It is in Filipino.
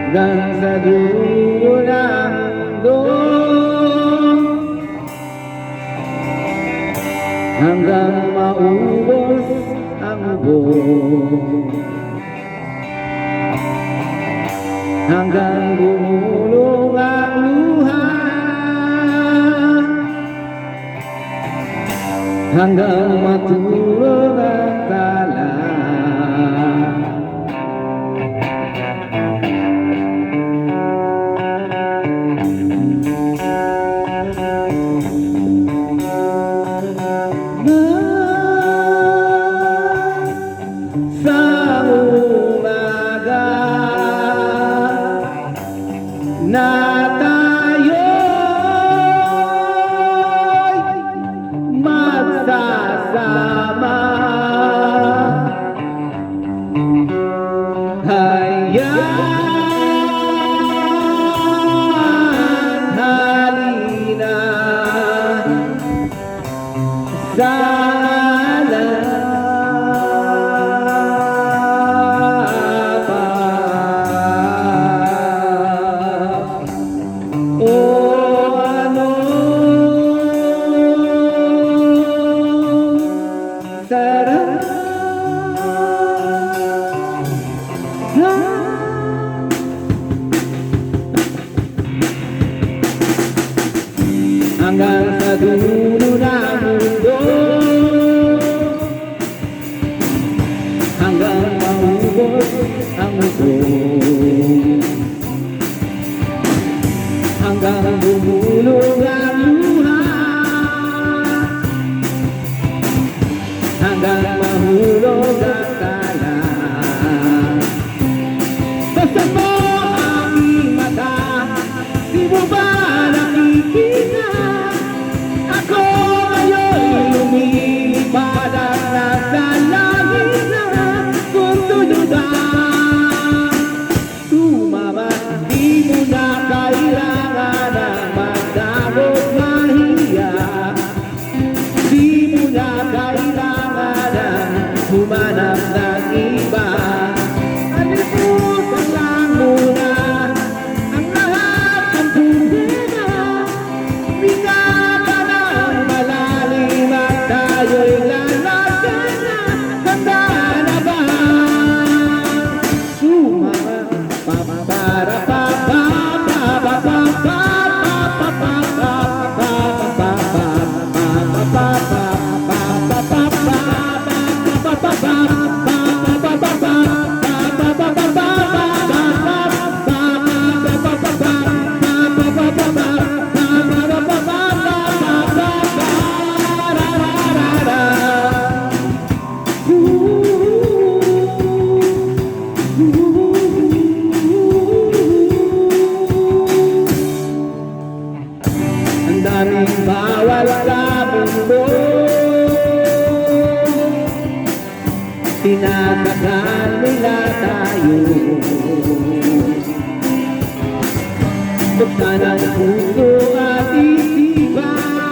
hanggang sa dulo ng mundo, hanggang maubos ang buo, hanggang gumulong ang luha, hanggang matulog ang tala. Sa umaga na tayo'y magsasama, hayaan halina sa hanggang sa dulo ng mundo, hanggang maubos ang mundo, hanggang gumulong ang luha, hanggang mahulog ang tala. Basta mo aking mata, di mo ba nakikita? Ako ngayon lumilipad at nasa langit na, kung tuyudan tumama, di mo na kailangan ang magdamot mahiya, di mo na kailangan ang humanap ng iba. Alimutan lang muna ang lahat ng problema, bigyan ng malalim at tayo'y lalagyan na. Handa na ba? Sumama, para pa pa pa pa pa pa pa pa pa pa ang daming bawal sa mundo, tinatakan nila tayo. Buksan ang puso at isipan,